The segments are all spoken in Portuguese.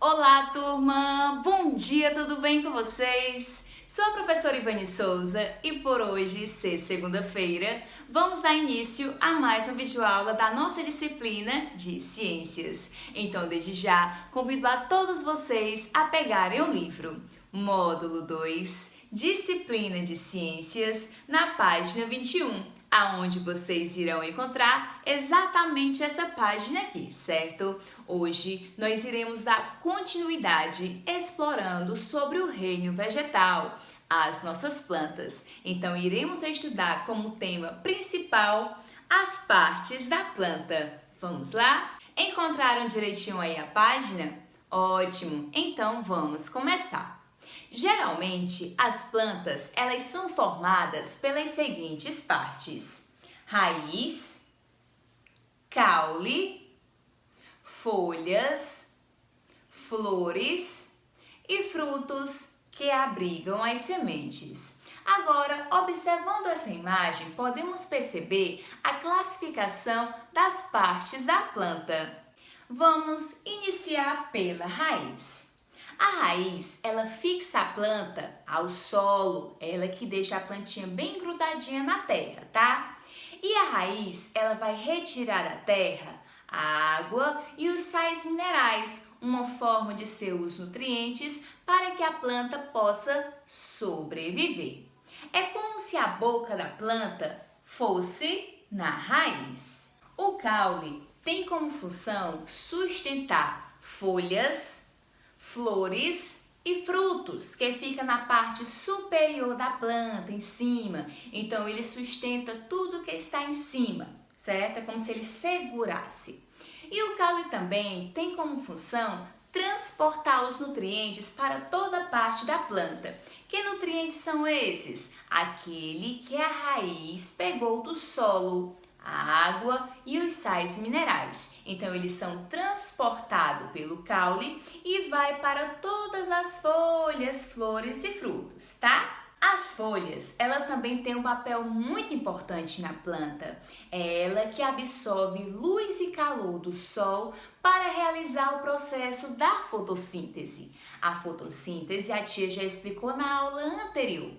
Olá, turma! Bom dia, tudo bem com vocês? Sou a professora Ivani Souza e por hoje, ser segunda-feira, vamos dar início a mais uma videoaula da nossa disciplina de Ciências. Então, desde já, convido a todos vocês a pegarem o livro Módulo 2, Disciplina de Ciências, na página 21. Aonde vocês irão encontrar exatamente essa página aqui, certo? Hoje nós iremos dar continuidade explorando sobre o reino vegetal, as nossas plantas. Então iremos estudar como tema principal as partes da planta. Vamos lá? Encontraram direitinho aí a página? Ótimo! Então vamos começar. Geralmente, as plantas elas são formadas pelas seguintes partes: raiz, caule, folhas, flores e frutos que abrigam as sementes. Agora, observando essa imagem, podemos perceber a classificação das partes da planta. Vamos iniciar pela raiz. A raiz, ela fixa a planta ao solo, ela que deixa a plantinha bem grudadinha na terra, tá? E a raiz, ela vai retirar da terra a água e os sais minerais, uma forma de seus nutrientes para que a planta possa sobreviver. É como se a boca da planta fosse na raiz. O caule tem como função sustentar folhas, flores e frutos, que fica na parte superior da planta, em cima. Então, ele sustenta tudo que está em cima, certo? É como se ele segurasse. E o caule também tem como função transportar os nutrientes para toda parte da planta. Que nutrientes são esses? Aquele que a raiz pegou do solo, a água e os sais minerais. Então, eles são transportados pelo caule e vai para todas as folhas, flores e frutos, tá? As folhas, ela também tem um papel muito importante na planta. É ela que absorve luz e calor do sol para realizar o processo da fotossíntese. A fotossíntese a tia já explicou na aula anterior.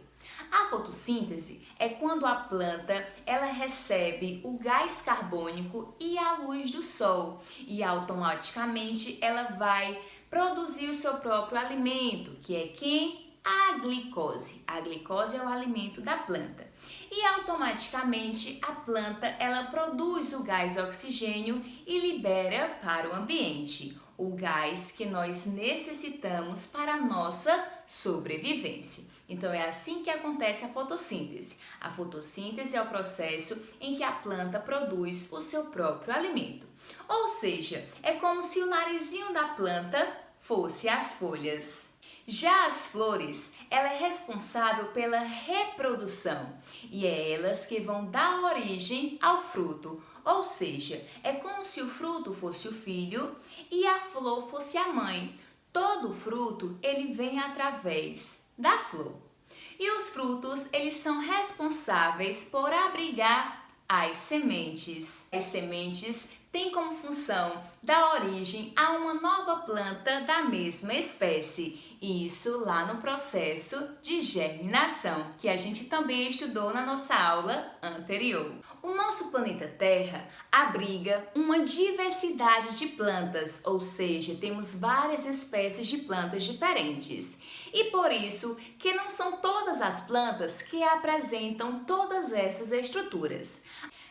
A fotossíntese é quando a planta ela recebe o gás carbônico e a luz do sol e automaticamente ela vai produzir o seu próprio alimento, que é quem? A glicose. A glicose é o alimento da planta. E automaticamente a planta ela produz o gás oxigênio e libera para o ambiente, o gás que nós necessitamos para a nossa sobrevivência. Então, é assim que acontece a fotossíntese. A fotossíntese é o processo em que a planta produz o seu próprio alimento. Ou seja, é como se o narizinho da planta fosse as folhas. Já as flores, ela é responsável pela reprodução e é elas que vão dar origem ao fruto. Ou seja, é como se o fruto fosse o filho e a flor fosse a mãe. Todo fruto, ele vem através da flor. E os frutos, eles são responsáveis por abrigar as sementes. As sementes têm como função dar origem a uma nova planta da mesma espécie. Isso lá no processo de germinação, que a gente também estudou na nossa aula anterior. O nosso planeta Terra abriga uma diversidade de plantas, ou seja, temos várias espécies de plantas diferentes. E por isso que não são todas as plantas que apresentam todas essas estruturas.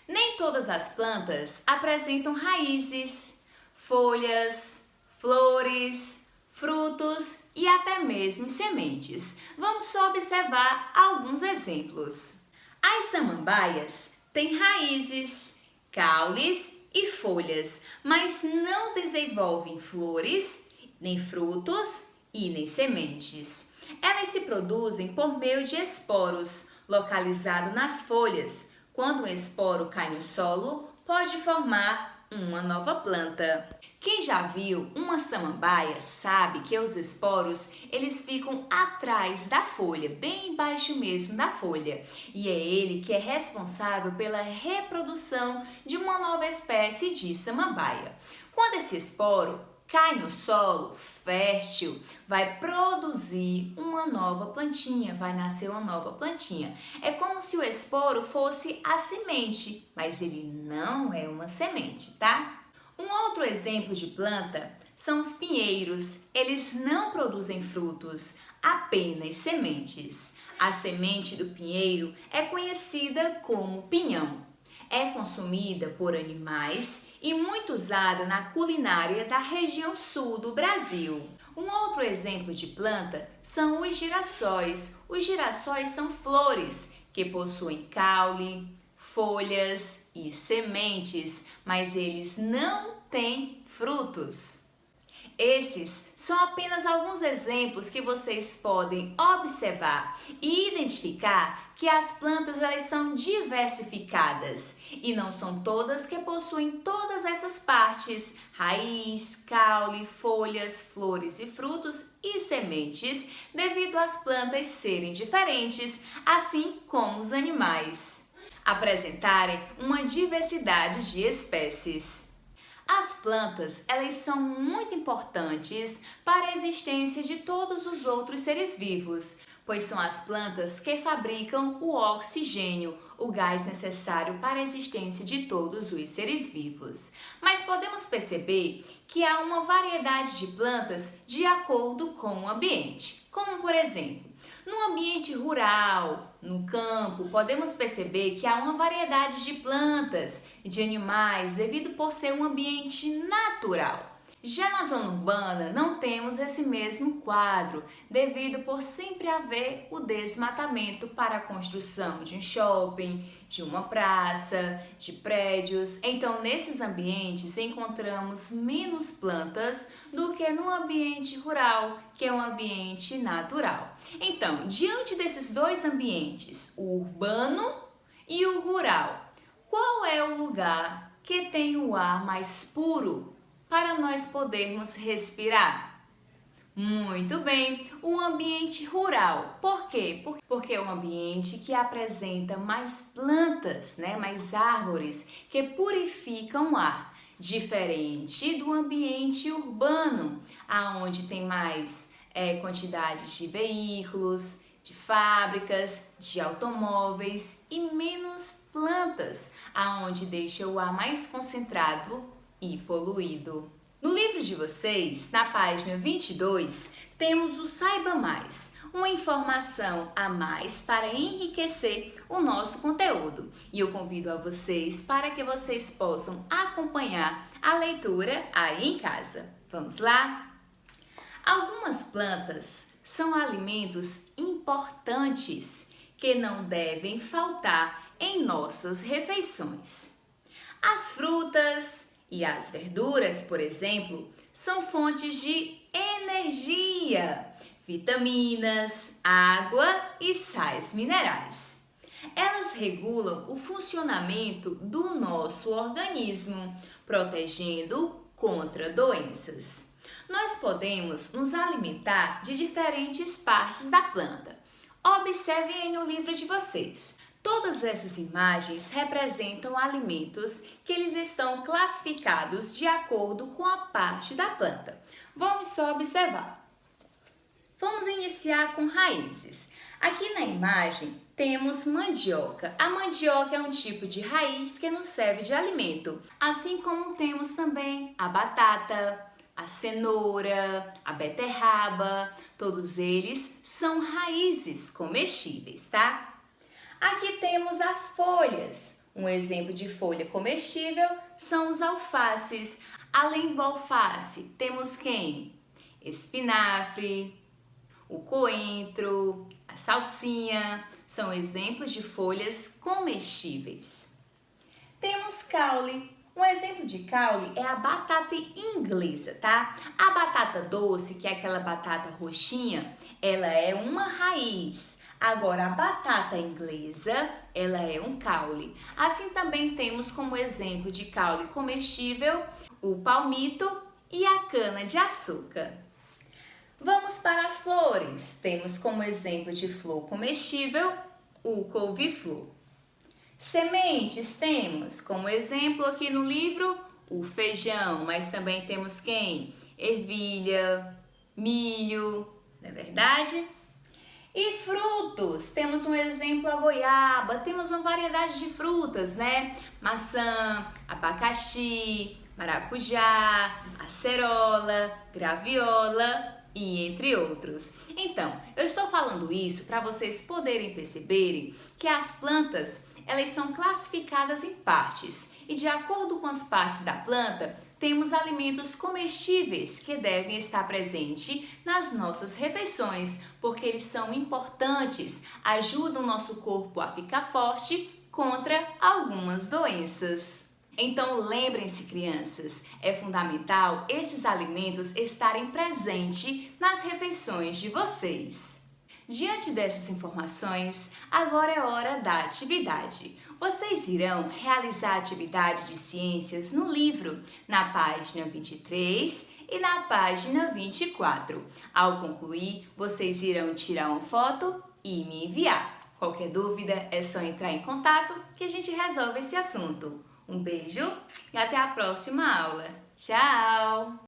Nem todas as plantas apresentam raízes, folhas, flores, frutos e até mesmo sementes. Vamos só observar alguns exemplos. As samambaias têm raízes, caules e folhas, mas não desenvolvem flores, nem frutos e nem sementes. Elas se produzem por meio de esporos, localizados nas folhas. Quando um esporo cai no solo, pode formar uma nova planta. Quem já viu uma samambaia sabe que os esporos eles ficam atrás da folha, bem embaixo mesmo da folha. E é ele que é responsável pela reprodução de uma nova espécie de samambaia. Quando esse esporo cai no solo fértil, vai produzir uma nova plantinha, vai nascer uma nova plantinha. É como se o esporo fosse a semente, mas ele não é uma semente, tá? Um outro exemplo de planta são os pinheiros. Eles não produzem frutos, apenas sementes. A semente do pinheiro é conhecida como pinhão. É consumida por animais e muito usada na culinária da região sul do Brasil. Um outro exemplo de planta são os girassóis. Os girassóis são flores que possuem caule, folhas e sementes, mas eles não têm frutos. Esses são apenas alguns exemplos que vocês podem observar e identificar que as plantas elas são diversificadas e não são todas que possuem todas essas partes: raiz, caule, folhas, flores e frutos e sementes, devido às plantas serem diferentes, assim como os animais apresentarem uma diversidade de espécies. As plantas, elas são muito importantes para a existência de todos os outros seres vivos, pois são as plantas que fabricam o oxigênio, o gás necessário para a existência de todos os seres vivos. Mas podemos perceber que há uma variedade de plantas de acordo com o ambiente, como por exemplo, no ambiente rural, no campo, podemos perceber que há uma variedade de plantas e de animais devido por ser um ambiente natural. Já na zona urbana não temos esse mesmo quadro, devido por sempre haver o desmatamento para a construção de um shopping, de uma praça, de prédios. Então, nesses ambientes encontramos menos plantas do que no ambiente rural, que é um ambiente natural. Então, diante desses dois ambientes, o urbano e o rural, qual é o lugar que tem o ar mais puro para nós podermos respirar? Muito bem, o ambiente rural. Por quê? Porque é um ambiente que apresenta mais plantas, mais árvores que purificam o ar, diferente do ambiente urbano, aonde tem mais quantidade de veículos, de fábricas, de automóveis e menos plantas, aonde deixa o ar mais concentrado e poluído. No livro de vocês, na página 22, temos o Saiba Mais, uma informação a mais para enriquecer o nosso conteúdo. E eu convido a vocês para que vocês possam acompanhar a leitura aí em casa. Vamos lá? Algumas plantas são alimentos importantes que não devem faltar em nossas refeições. As frutas e as verduras, por exemplo, são fontes de energia, vitaminas, água e sais minerais. Elas regulam o funcionamento do nosso organismo, protegendo contra doenças. Nós podemos nos alimentar de diferentes partes da planta. Observem aí no livro de vocês. Todas essas imagens representam alimentos que eles estão classificados de acordo com a parte da planta. Vamos só observar. Vamos iniciar com raízes. Aqui na imagem temos mandioca. A mandioca é um tipo de raiz que nos serve de alimento, assim como temos também a batata, a cenoura, a beterraba. Todos eles são raízes comestíveis, tá? Aqui temos as folhas. Um exemplo de folha comestível são os alfaces. Além do alface, temos quem? Espinafre, o coentro, a salsinha, são exemplos de folhas comestíveis. Temos caule. Um exemplo de caule é a batata inglesa, tá? A batata doce, que é aquela batata roxinha, ela é uma raiz. Agora, a batata inglesa, ela é um caule. Assim também temos como exemplo de caule comestível o palmito e a cana-de-açúcar. Vamos para as flores. Temos como exemplo de flor comestível o couve-flor. Sementes temos como exemplo aqui no livro o feijão, mas também temos quem? ervilha, milho, não é verdade? E frutos, temos um exemplo a goiaba, temos uma variedade de frutas, né? Maçã, abacaxi, maracujá, acerola, graviola e entre outros. Então, eu estou falando isso para vocês poderem perceberem que as plantas, elas são classificadas em partes e de acordo com as partes da planta, temos alimentos comestíveis que devem estar presentes nas nossas refeições, porque eles são importantes, ajudam o nosso corpo a ficar forte contra algumas doenças. Então lembrem-se, crianças, é fundamental esses alimentos estarem presentes nas refeições de vocês. Diante dessas informações, agora é hora da atividade. Vocês irão realizar a atividade de ciências no livro, na página 23 e na página 24. Ao concluir, vocês irão tirar uma foto e me enviar. Qualquer dúvida é só entrar em contato que a gente resolve esse assunto. Um beijo e até a próxima aula. Tchau!